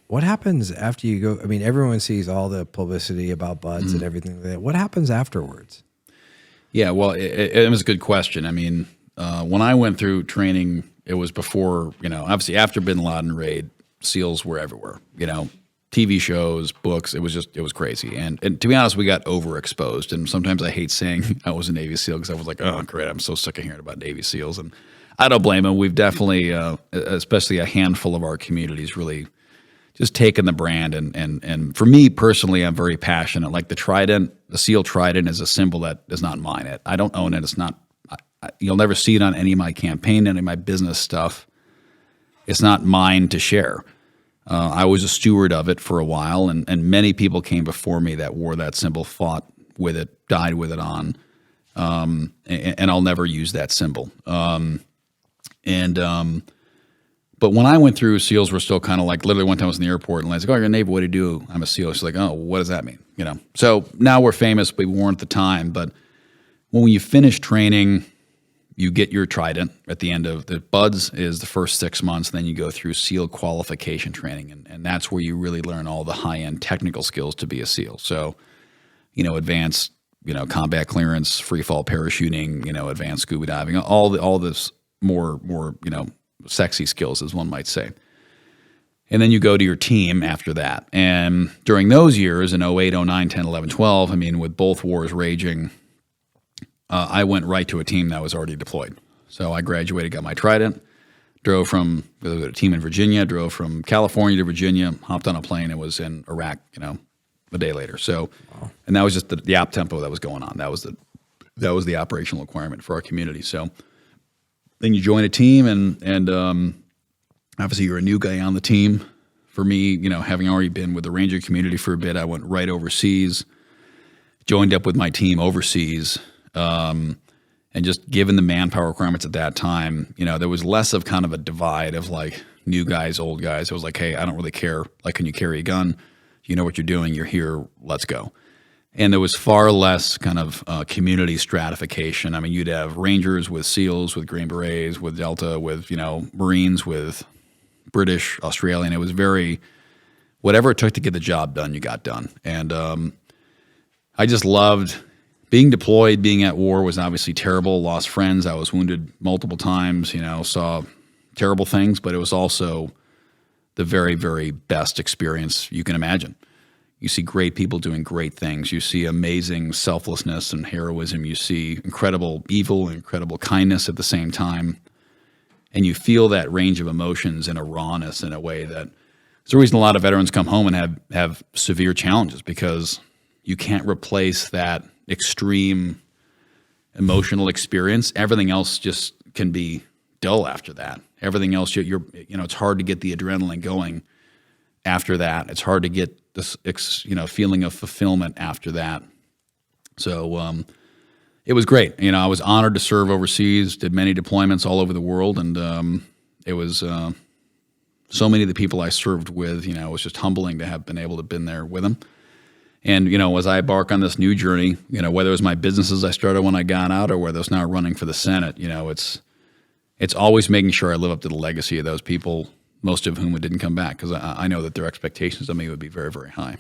What happens after you go? I mean, everyone sees all the publicity about buds and everything like that. What happens afterwards? Yeah, well, it was a good question. I mean, when I went through training, it was before, obviously after Bin Laden raid, SEALs were everywhere, TV shows, books. It was crazy. And to be honest, we got overexposed. And sometimes I hate saying I was a Navy SEAL because I was like, oh, great, I'm so sick of hearing about Navy SEAls. And I don't blame them. We've definitely, especially a handful of our communities, really just taken the brand. And for me personally, I'm very passionate. Like the Trident, the SEAL Trident is a symbol that is not mine. I don't own it. It's not, you'll never see it on any of my campaign, any of my business stuff. It's not mine to share. I was a steward of it for a while, and many people came before me that wore that symbol, fought with it, died with it on, and I'll never use that symbol. But when I went through, SEALs were still kind of like, literally one time I was in the airport and I was like, oh, you're a Navy, what do you do? I'm a SEAL. She's like, oh, what does that mean? So now we're famous, but we weren't at the time. But when you finish training, you get your Trident at the end of the BUDS is the first 6 months. Then you go through SEAL qualification training. And that's where you really learn all the high-end technical skills to be a SEAL. So, advanced, combat clearance, free fall parachuting, advanced scuba diving, all this more, sexy skills, as one might say. And then you go to your team after that. And during those years, in 08, 09, 10, 11, 12, with both wars raging, I went right to a team that was already deployed. So I graduated, got my Trident, drove from a team in Virginia, drove from California to Virginia, hopped on a plane and was in Iraq, a day later. So, wow. And that was just the op tempo that was going on. That was the operational requirement for our community. So then you join a team and obviously you're a new guy on the team. For me, having already been with the Ranger community for a bit, I went right overseas, joined up with my team overseas. And just given the manpower requirements at that time, there was less of kind of a divide of like new guys, old guys. It was like, hey, I don't really care. Like, can you carry a gun? You know what you're doing. You're here. Let's go. And there was far less kind of community stratification. You'd have Rangers with SEALs, with Green Berets, with Delta, with, Marines, with British, Australian. It was very, whatever it took to get the job done, you got done. And I just loved being deployed. Being at war was obviously terrible. Lost friends. I was wounded multiple times, saw terrible things, but it was also the very, very best experience you can imagine. You see great people doing great things. You see amazing selflessness and heroism. You see incredible evil and incredible kindness at the same time. And you feel that range of emotions in a rawness in a way that there's a reason a lot of veterans come home and have severe challenges, because you can't replace that extreme emotional experience. Everything else just can be dull after that. Everything else, it's hard to get the adrenaline going after that. It's hard to get this, feeling of fulfillment after that. So it was great. I was honored to serve overseas, did many deployments all over the world, and it was so many of the people I served with, it was just humbling to have been able to been there with them. And, as I embark on this new journey, whether it was my businesses I started when I got out or whether it's now running for the Senate, it's always making sure I live up to the legacy of those people, most of whom didn't come back, because I know that their expectations of me would be very, very high.